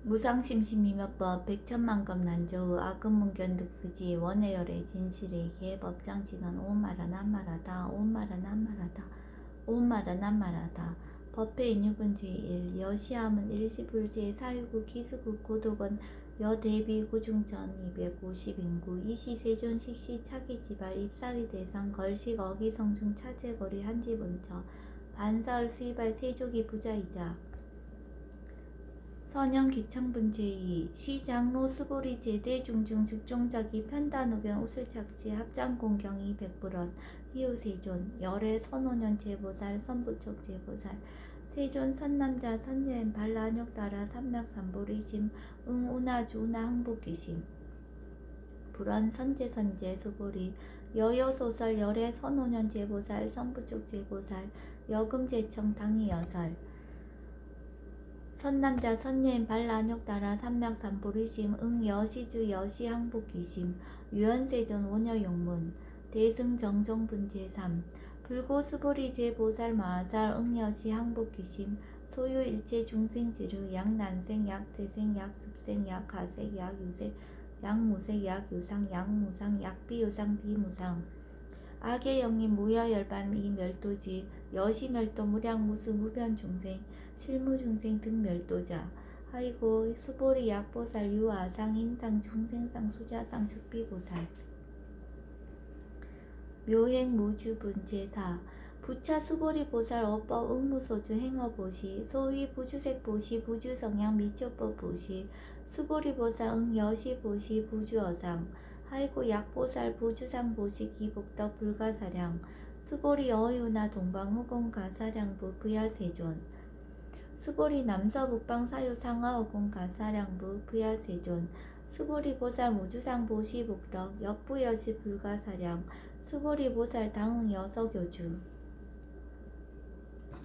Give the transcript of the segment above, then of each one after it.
무상심심이며법 백천만검 난저우 악금문견득수지 원해열의 진실의 개법장진언 오마라 남마라다 오마라 남마라다 오마라 남마라다 법회 인유분 제1 여시함은 일시불제 사유구 기수구 고독은 여대비 구중전 250인구 이시세존 식시 차기지발 입사위 대상 걸식 어기성중 차제거리 한지분처 반사을 수입할 세족이 부자이자 선영 기창분 제2 시장로 수보리 제대 중중 즉종자기 편단후견 우슬착지 합장공경이 백불원 희우세존 열애 선오년 제보살 선부촉 제보살 세존 선남자 선여인 발라욕 따라 삼맥삼보리심 응우나주 우나 흥복기심 불원 선제선제 수보리 여여소설 열애 선오년 제보살 선부촉 제보살 여금제청 당이여설 선남자 선예인 발란욕 따라 삼맥삼보리심 응여시주 여시항복기심 유연세존 원여용문 대승정정분 제3 불고수보리 제보살 마하살 응여시 항복기심 소유일체 중생지류 약난생 약태생 약습생 약가색 약유색 약무색 약유상 약무상 약비유상 비무상 악의 영인 무여열반 이멸도지 여시멸도 무량무수 무변중생 실무중생 등멸도자 하이고 수보리 약보살 유아상 인상 중생상 수자상 즉비보살 묘행무주분 제4 부차 수보리 보살 어법 응무소주 행어보시 소위 부주색보시 부주성향 미초법 보시 수보리 보살 응여시보시 부주어상 하이고 약보살 부주상 보시 기복덕 불가사량 수보리 어유나 동방후공 가사량부 부야세존 수보리 남서북방 사유 상하오공 가사량부 부야세존 수보리 보살 무주상 보시 복덕 역부여시 불가사량 수보리 보살 당응 여서교주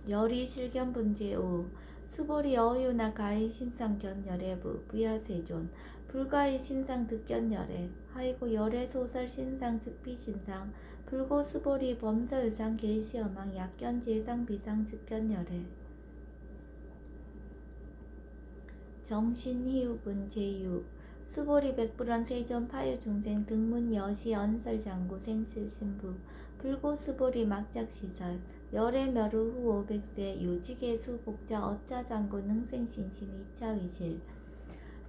열이 실견분 제5 수보리 어유나 가히 신상 견열애부 부야세존 불가히 신상 득견열애 하이고 열애 소설 신상 즉비 신상 불고 수보리 범서유상 계시어망 약견 제상 비상 즉견열애 정신희우분 제6 수보리 백불원 세존 파유중생 등문 여시 언설장구 생실신부 불고 수보리 막작시설 열애 멸후 후 500세 유지계수 복자 어짜장구 능생신심 2차위실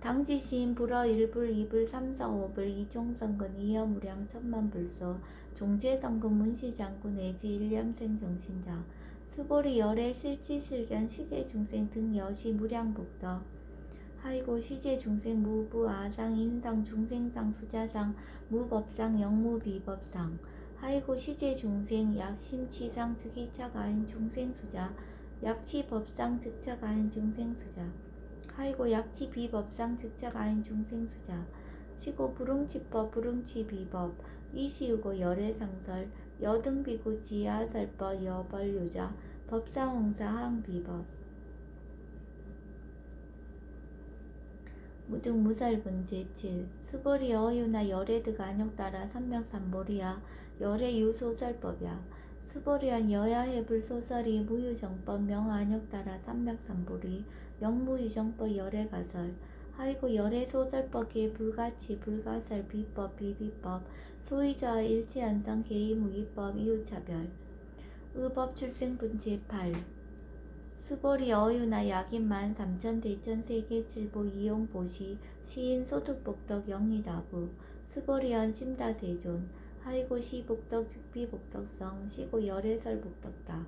당지시인 불어 1불 2불 3, 4, 5불 이종성근 이여무량 천만불소 종제성근 문시장구 내지 일념생 정신자 수보리 열애 실지실견 시제중생 등 여시 무량복덕 하이고 시제중생 무부 아상 인상 중생상 수자상 무법상 영무비법상 하이고 시제중생 약심치상 즉이차가인 중생수자 약치법상 즉차가인 중생수자 하이고 약치비법상 즉차가인 중생수자 시고 불응치법 불응치비법 이시우고 열애상설 여등비구 지하설법 여벌유자 법상홍사 항비법 무등무살분 제7 수보리 어유나 열애득 안욕 따라 삼맥삼보리야 열애 유소설법야 수보리한 여야해불 소설이 무유정법 명안욕 따라 삼맥삼보리 영무유정법 열애가설 하이고 열애소설법계 불가치 불가설 비법 비비법 소위자 일체한성 개의무기법 이유차별 의법 출생분 제8 수보리 어유나 약인만 삼천 대천 세계칠보 이용보시 시인 소득복덕 영희다부 수보리언 심다세존 하이고 시복덕 즉비복덕성 시고 열애설복덕다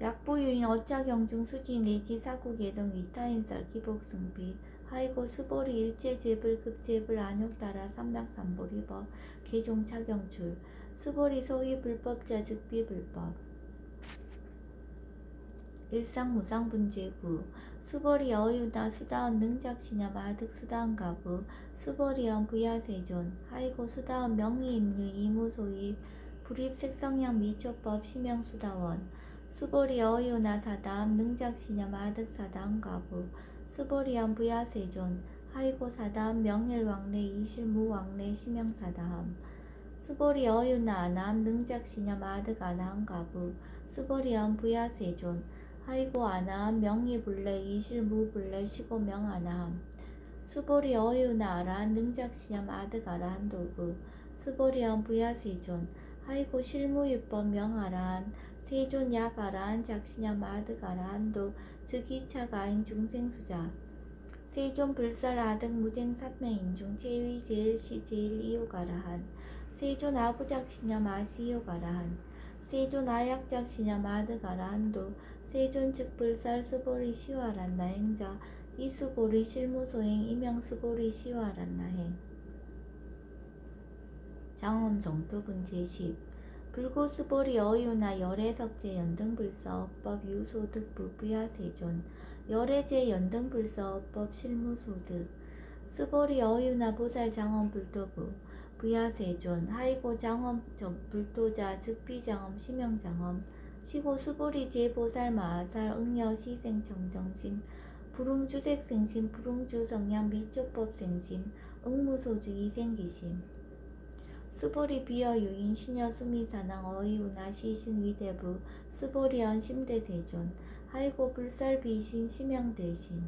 약부유인 어짜경중 수지 내지 사구계정 위타인설 기복승비 하이고 수보리 일제제불 급제불 안욕 따라 삼맥삼보리법 계종차경출 수보리 소위 불법자 즉비불법 일상무상분 제9 수보리 어유나 수다원 능작시냐 마득 수다원 가부 수보리언 부야세존 하이고 수다원 명의임류 이무소입 불입색성향 미초법 심영수다원 수보리 어유나 사담 능작시냐 마득 사다원 가부 수보리언 부야세존 하이고 사담 명일왕래 이실무왕래 심영사다함 수보리 어유나 아남 능작시냐 마득 아나함 가부 수보리언 부야세존 하이고 아나함 명의불래 이실무불래 시고명 아나함 수보리 어유나 아라한 능작시념 아득아라한 도부 수보리언 부야세존 하이고 실무유법 명아라한 세존 약아라한 작시념 아득아라한 도 즉이차가인 중생수자 세존 불살 아득 무쟁 삼매인중 제위 제일시 제일 이요가라한 세존 아부작시념 아시요가라한 세존 아약작시념 아득아라한도 세존 즉불살 수보리 시와란 나행자 이수보리 실무소행 이명수보리 시와란 나행 장엄 정토분 제10 불고수보리 어유나 열애석제 연등불서법 유소득부 부야세존 열애제 연등불서법 실무소득 수보리 어유나 보살 장엄 불도부 부야세존 하이고 장엄 불도자 즉비장엄 시명장엄 시고 수보리 제보살 마하살 응여 시생 정정심 불응주색생심 불응주성량 미조법생심 응무소주 이생기심 수보리 비어 유인 시녀 수미사낭 어이우나 시신 위대부 수보리언 심대세존 하이고 불살 비신 심양대신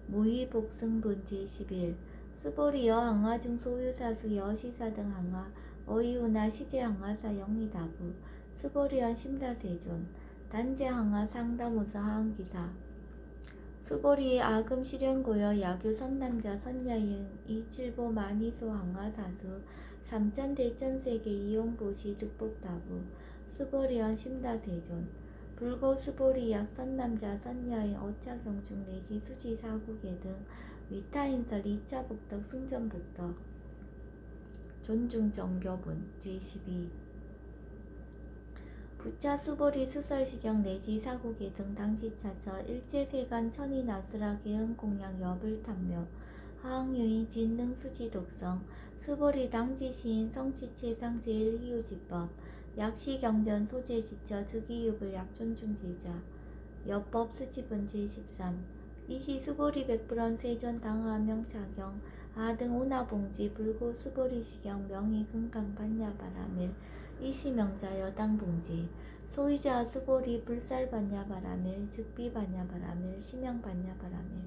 무의 복승분 제11 수보리 여항화중 소유사수 여시사 등 항화 어이우나 시제 항화사 영리다부 수보리언 심다세존 단제 항화 상담우서 하항기사 수보리의 아금 실현고여 야규 선남자 선여인 이칠보 만이소 항화사수 삼천대천세계 이용보시 득복다부 수보리언 심다세존 불고 수보리약 선남자 선여인 어차경중 내지 수지 사국계 등 위타인설 2차 복덕 승전복덕 존중정교분 제12 부차 수보리 수설시경 내지 사국계 등 당지차처 일제세간 천이나수라 개응공양 여불탐묘 하항유인 진능 수지독성 수보리 당지시인 성취체상 제일희우지법 약시경전 소재지처 즉이육을 약존중제자 여법 수지분 제13 이시 수보리 백불원 세존 당하명차경 아등 오나봉지 불고 수보리시경 명의 금강 반야바라밀 이시명자 여당봉지 소유자 수보리 불살 반야바라밀 즉비 반야바라밀 심양 반야바라밀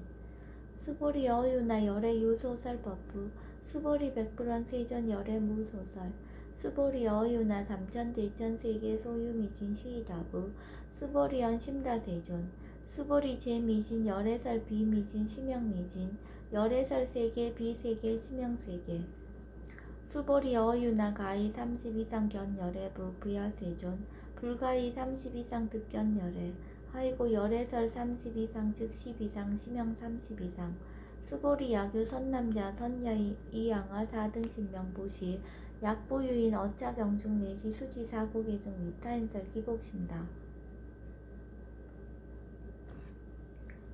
수보리 어유나 열애 유소설 법부 수보리 백불원 세존 열애 무소설 수보리 어유나 삼천대천세계 소유미진 시이다부 수보리언 심다세존 수보리 제미진 열애설 비미진 심영미진 열애설 세계 비세계 심영세계 수보리 어유나 가히 30 이상 견열애부 부야세존 불가히 30 이상 득견열애 하이고 열애설 30 이상 즉 10 이상 심영 30 이상 수보리 야규 선남자 선여인 이양아 4등 신명보시 약부유인 어차경중 내지 수지 사고계 등 위타인설 기복심다.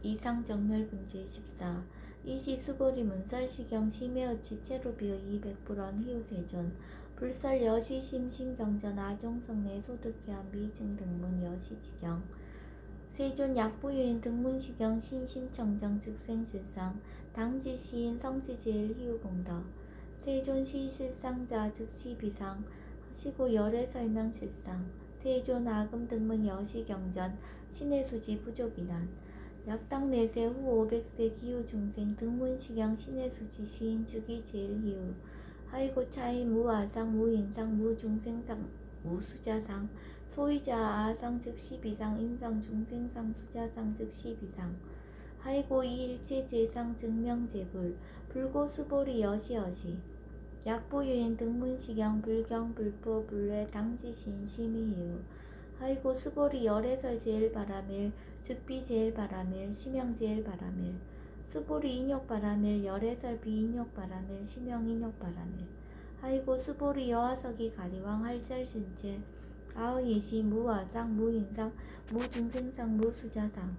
이상정멸분제 14 이시 수보리 문설시경 심해어치 체로비어 200불원 희우세존 불설 여시심 신경전 아종성내 소득해한 미증 등문 여시지경 세존 약부유인 등문시경 신심청정 즉생실상 당지시인 성지제일 희우공덕 세존 시실상자 즉시비상 시고 열애설명실상 세존 아금 등문 여시경전 신해수지 부족이난 약당 내세 후 500세 기후중생 등문시경 신해수지 시인 즉이 제일 희우 하이고 차이 무아상 무인상 무중생상 무수자상 소이자 아상 즉 12상 인상 중생상 수자상 즉 12상 하이고 이일체 제상 증명제불 불고 수보리 여시여시 약부유인 등문시경 불경 불포 불례 당지신 심의희우 하이고 수보리 열애설 제일바라밀 즉비 제일바라밀 심영 제일바라밀 수보리 인욕바라밀 열애설 비인욕바라밀 심영 인욕바라밀 하이고 수보리 여하석이 가리왕 할절신체 아의예시 무아상 무인상 무중생상 무수자상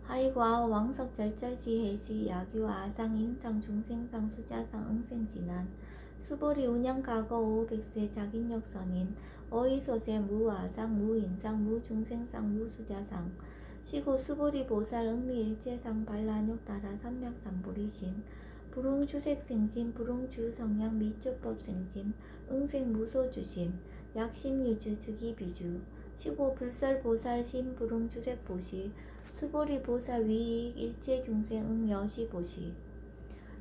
하이고 아우 왕석절절지해시 야규 아상 인상 중생상 수자상 응생진한 수보리 운영가거 500세 자긴역선인 어이소세 무아상 무인상 무중생상 무수자상 시고 수보리 보살 응리일체상 반란욕 따라 삼맥삼보리심 불응주색생심 불응주성량 미조법생심 응생무소주심 약심유주 즉이비주 시고 불설보살 신부릉주색보시 수보리보살 위익 일체중생 여시보시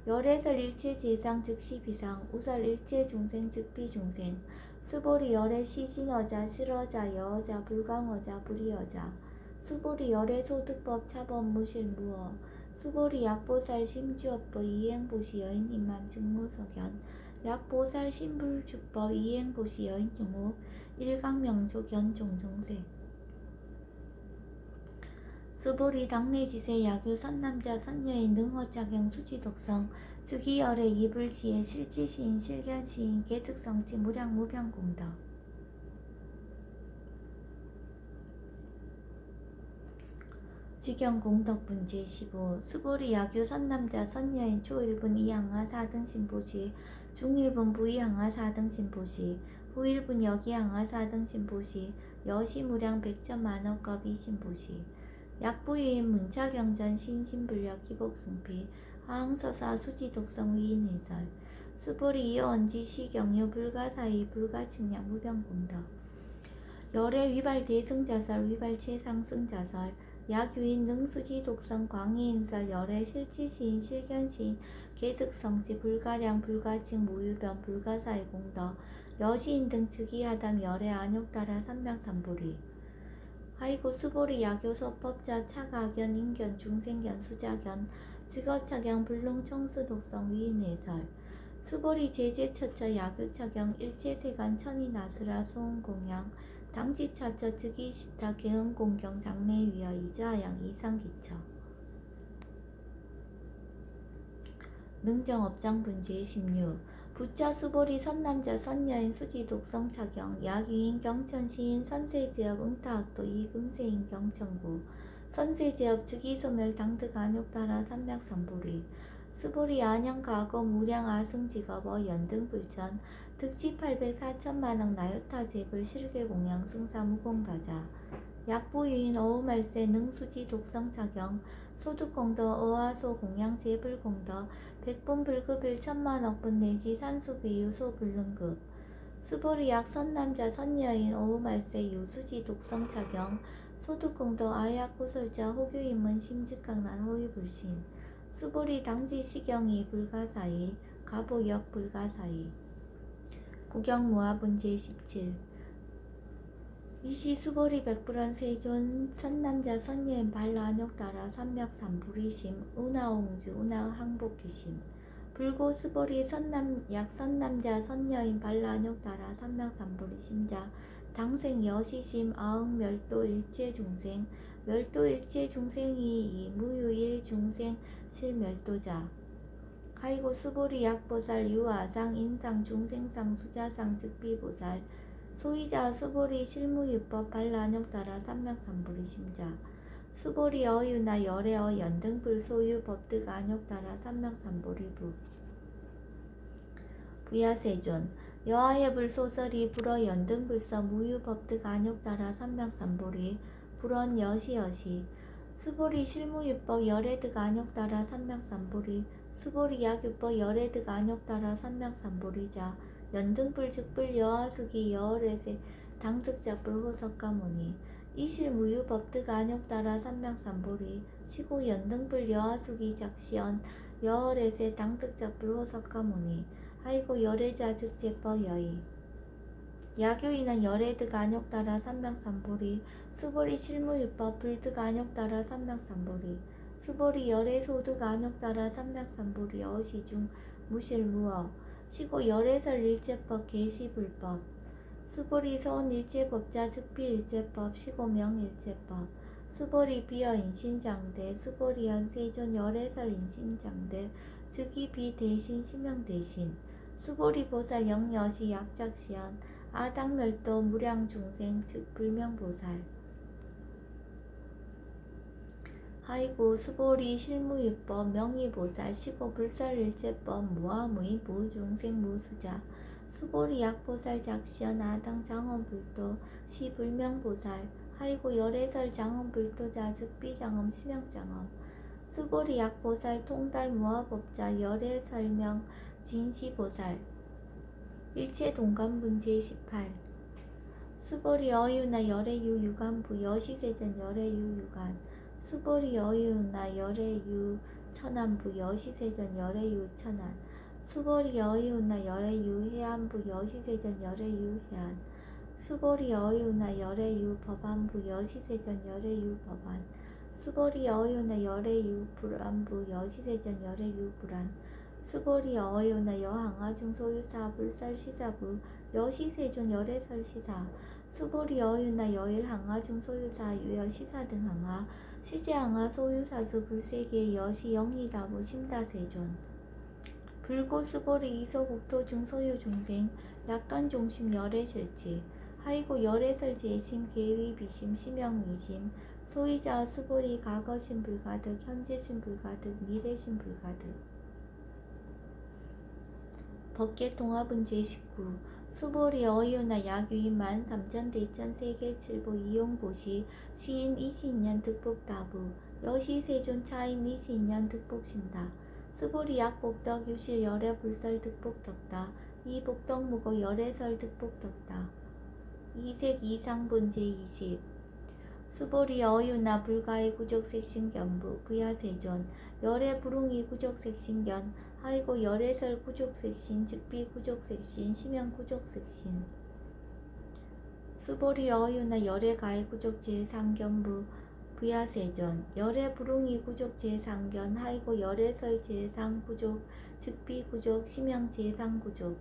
열애설 일체재상 즉시비상 우설 일체중생 즉비중생 수보리 열애 시신어자 실어자 여어자 불강어자 불이어자 수보리 열애 소득법 차범 무실무어 수보리 약보살 심주업법 이행보시 여인임만 증무석연 약보살 신불주법 이행보시 여인유목 일강명조견 종종세 수보리 당내지세 야교 선남자 선여인 능허작용 수지독성 즉이열의 이불지혜 실지시인 실견시인 개특성치 무량무병공덕 직경공덕분 제15 수보리 야교 선남자 선여인 초일분 이항하 4등 신보시 중일분 부이항하 4등 신보시 후일분 여기항하 4등 신보시 여시무량 백전만억겁 이신보시 약부유인 문차경전 신신불력 기복승피 하항서사 수지독성 위인해설 수보리 이어언지 시경유 불가사의 불가측량 무병공덕 열애 위발 대승자설 위발 최상승자설 약유인 능수지 독성 광희인설 열애 실치시인 실견시인 개득성지 불가량 불가측 무유변 불가사의 공덕 여시인 등 즉위하담 열애 안욕따라 삼명삼보리 하이고 수보리 야교소 법자 차가견 인견 중생견 수자견 직어차경 불능청수 독성 위인해설 수보리 제제처처 야교차경 일제세간 천이나수라 소음공양 당지차처 즉위시타 개응공경 장래위어 이자양 이상기처 능정업장분 제16 부자 수보리 선남자 선여인 수지독성 차경 약유인 경천시인 선세제업 응타학도 이금세인 경천구 선세제업 즉위소멸 당득 안욕따라 삼맥삼보리 수보리 안양가거 무량 아승직업어 연등불천 득지 800 4천만억 나요타제불 실계공양 승사무공가자 약부유인 어우말세 능수지 독성차경 소득공덕 어하소 공양 제불공덕 백분불급일 천만억분 내지 산수비유 소불능급 수보리 약 선남자 선여인 어우말세 유수지 독성차경 소득공덕 아약구설자 호교인문 심직강난 호위불신 수보리 당지 시경이 불가사의 가보역 불가사의 구경무화분 제17 이시 수보리 백불원 세존 선남자 선여인 발라안욕따라 삼맥삼불이심 운하옹주 운하항복기심 불고 수보리 약 선남자 선여인 발라안욕따라 삼맥삼불이심자 당생 여시심 아흥 멸도 일체중생 멸도 일체중생이 이 무유일 중생 실멸도자 하이고 수보리 약보살 유아상 인상 중생상 수자상 즉비보살 소이자 수보리 실무유법 발라안욕따라 삼맥삼불이심자 수보리 어유나 열애어 연등불 소유 법득 안욕따라 삼맥삼보리부 부야세존 여하예불 소설이 불어 연등불서 무유법득 안욕따라 삼맥삼보리 불원 여시여시 수보리 실무유법 열애득 안욕따라 삼맥삼보리 수보리 약유법 열애득 안욕따라 삼맥삼보리자 연등불 즉불 여하수기 여월에세 당득자불 호석가모니 이실무유 법득 안욕따라 삼맥삼보리 시고 연등불 여하수기 작시연 여월에세 당득자불 호석가모니 하이고 열애자 즉제법 여의 야교인은 열애득 안욕따라 삼맥삼보리 수보리 실무유법 불득 안욕따라 삼맥삼보리 수보리 열애소득 안욕따라 삼맥삼보리 어시중 무실무어 시고 열애설 일제법 계시불법 수보리 서온 일제법자 즉비 일제법 시고 명일제법 수보리 비어 인신장대 수보리 연세존 열애설 인신장대 즉이 비대신 심명대신 수보리 보살 영여시 약작시연 아당멸도 무량중생 즉 불명보살 하이고 수보리 실무유법 명의보살 시고 불설일제법 무아무의 무중생 무수자 수보리 약보살 작시연 아당 장엄불도 시불명보살 하이고 열애설 장엄불도자 즉비장엄 심형장엄 수보리 약보살 통달 무아법자 열애설명 진시보살 일체동감분 제18 수보리 어유나 열애유 유간부 여시세전 열애유 유간 수보리 어유나 열애유 천안부 여시세전 열애유 천안 수보리 어유나 열애유 해안부 여시세전 열애유 해안 수보리 어유나 열애유 법안부 여시세전 열애유 법안 수보리 어유나 열애유 불안부 여시세전 열애유 불안 수보리 어유나 여항아중 소유사 불설시사부 여시세존 열애설시사 수보리 어유나 여일항아중 소유사 유여시사 등 항아 시제항아 소유사수 불세계 여시 영리다부 심다세존 불고 수보리 이소국토 중소유 중생 약간 종심 열애실지 하이고 열애설지의 심 계위 비심 심영미심 소이자 수보리 과거심 불가득 현재심 불가득 미래심 불가득 법계 통합은 제19 수보리 어이유나 약유인 13,000대천 세계칠보 이용보시 시인 22년 득복다부 여시세존 차인 22년 득복심다 수보리 약복덕 유실 열애 불설 득복덕다 이복덕무고 열애설 득복덕다 이색 이상본 제20 수보리 어유나 불가의 구족색신견부 부야세존 열애 불웅이 구족색신견 하이고 열애설 구족색신 즉비 구족색신 심형 구족색신 수보리 어유나 열애 가의 구족제 상견부 부야세존 열애 불웅이 구족 제상견 하이고 열애설 제상 구족 즉비 구족 심형 제상 구족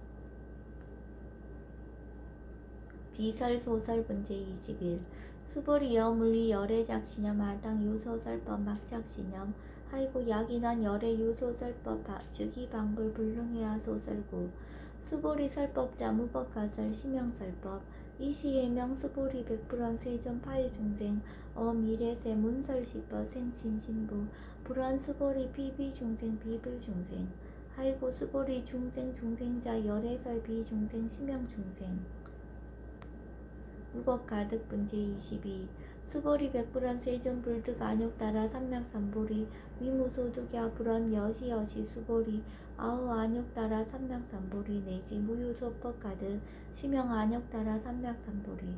비설 소설 문제 21 수보리 여물리 열애 작시념 하당 유소설법 막작시념 하이고 약인한 열애 유소설법 주기 방불 불능해야 소설구 수보리 설법자 무법가설 심형설법 이시해명 수보리 백불원 세존 파유중생 미래세 문설시법 생신신부 불원 수보리 비비중생 비불중생 하이고 수보리 중생 중생자 열애설 비중생 심형중생 무법가득 문제 22 수보리 백불원 세존 불득 안욕따라 삼명삼보리 위무소득야 불원 여시여시 수보리 아우 안욕따라 삼명삼보리 내지 무유소법 가득 심형 안욕따라 삼명삼보리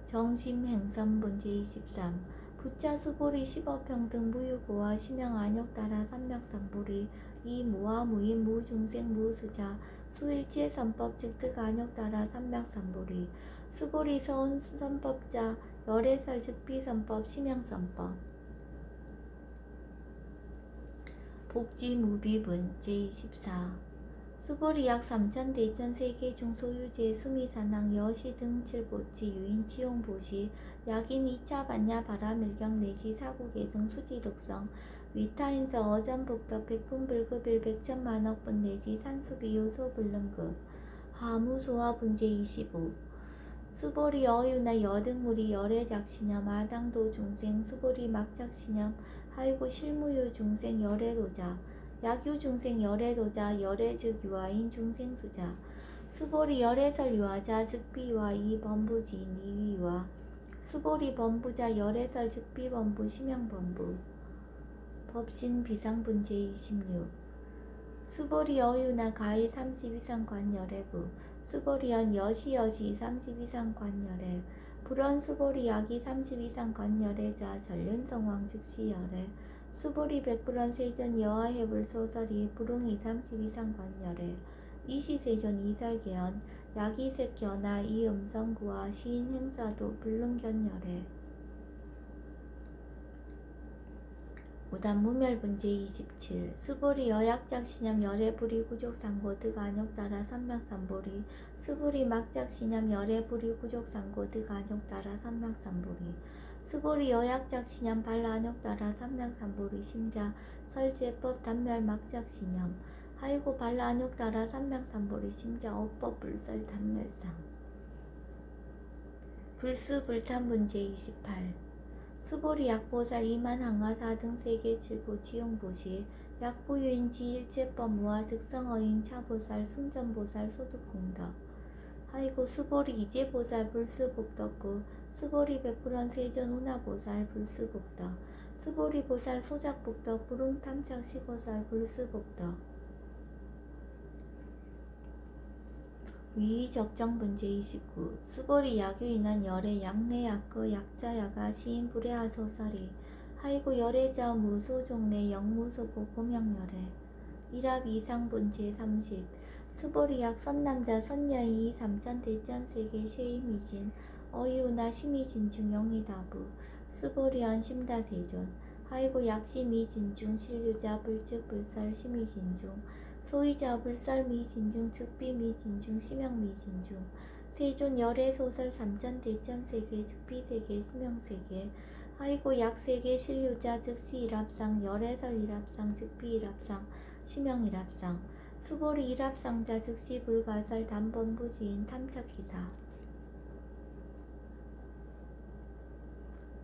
정심행선 문제 23 부자 수보리 십업평등 무유고와 심형 안욕따라 삼명삼보리 이 무와 무인 무중생 무수자 수일체 선법 즉득 안욕따라 삼명삼보리 수보리 서운 선법자 열애설 즉비선법 심형선법 복지무비분 제24 수보리 약 3,000대천 세계중 소유제 수미산항 여시 등 칠보치 유인 치용보시 약인 2차 반야 바라밀경 내지 사국의 등 수지독성 위타인서 어전복덕 백분불급일 백천만억분 내지 산수비요 소불능급 하무소화 분제 25 수보리 어유나 여등무리 열애작시념 아당도 중생 수보리 막작시념 하이고 실무유 중생 열애도자 약유 중생 열애도자 열애즉 유아인 중생수자 수보리 열애설 유아자 즉비유아 이범부지인 이위유아 수보리 범부자 열애설 즉비범부 심형범부 법신 비상분제 26 수보리 어유나 가히 30이상 관열애부 수보리연 여시여시 30이상 관열애 불원 수보리 약이 30이상 관열애자 전륜성왕 즉시 열애 수보리 백불원 세존 여하해불 소설이 불웅이 30이상 관열애 이시세존 이설계연 약이색견아 이음성구와 시인 행사도 불능견열애 무단무멸분제 27 수보리 여약작시념 열애불이 구족상고득 안욕따라 삼명삼보리 수보리 막작시념 열애불이 구족상고득 안욕따라 삼명삼보리 수보리 여약작시념 발안욕따라 삼명삼보리 심자 설제법 단멸 막작시념 하이고 발안욕따라 삼명삼보리 심자 업법 불설 단멸상 불수불탄분제 28 수보리 약보살 이만항아사 등 세계 칠보 지용보시 약보유인지 일체법 무아 득성어인 차보살 승전보살 소득공덕 하이고 수보리 이제보살 불수복덕구 수보리 백불원 세전 운하보살 불수복덕 수보리 보살 소작복덕 불웅탐착 시보살 불수복덕 위적정분제 29 수보리 야규인한 열의 약내 약거 약자야가 시인 불의하 소설이 하이고 열애자 무소종내 영무소고 고명열애 일합 이상분제 30 수보리약 선남자 선녀이 삼천 대천세계 쉐이미진 어이우나 심이진중 영이다부 수보리언 심다세존 하이고 약시미진중 신류자 불즉불설 심이진중 소이자 불설미진중 즉비미진중 심영미진중 세존 열애소설 삼천 대천세계 즉비세계 심영세계 하이고 약세계 신류자 즉시 일합상 열애설 일합상 즉비 일합상 심영 일합상 수보리 일합상자 즉시 불가설 단번부지인 탐착기사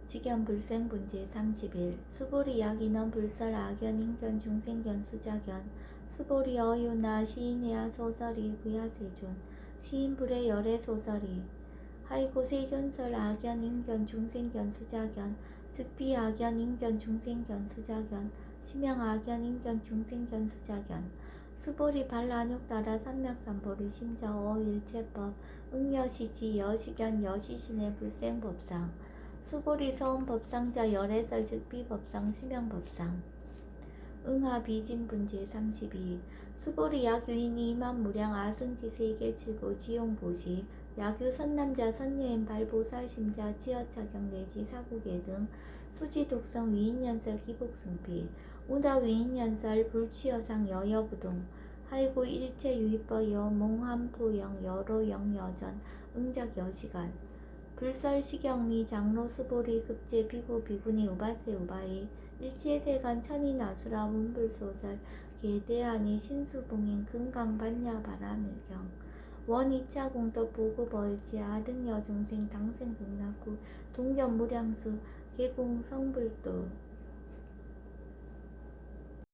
직연불생분제 31 수보리 약인원 불설 악연 인견 중생견 수자견 수보리 어유나 시인해야 소설이 부야세존 시인불의 열애 소설이 하이고 세존설 악연 인견 중생견 수자견 즉비 악연 인견 중생견 수자견 심영 악연 인견 중생견 수자견 수보리 발란욕 따라 삼맥삼보리 심자 어일체법 응여시지 여시견 여시신의 불생법상 수보리 서원법상자 열애설 즉비법상 심영법상 응하비진분제 32 수보리 야규인이 이만무량 아승지 세계칠보 지용보시 야규 선남자 선녀인 발보살심자 지어차경 내지 사국의 등 수지독성 위인연설 기복승피 우다 위인연설 불취여상 여여부동 하이고 일체유입버여 몽함포영 여로영여전 응작여시간 불설시경리 장로 수보리 급제 비구 비구니 우바세 우바이 일체세간 천이나수라 문불소설 계대하니 신수봉인 금강반야 바라밀경 원이차 공덕 보고벌지 아등여중생 당생극락구 동견무량수 개공 성불도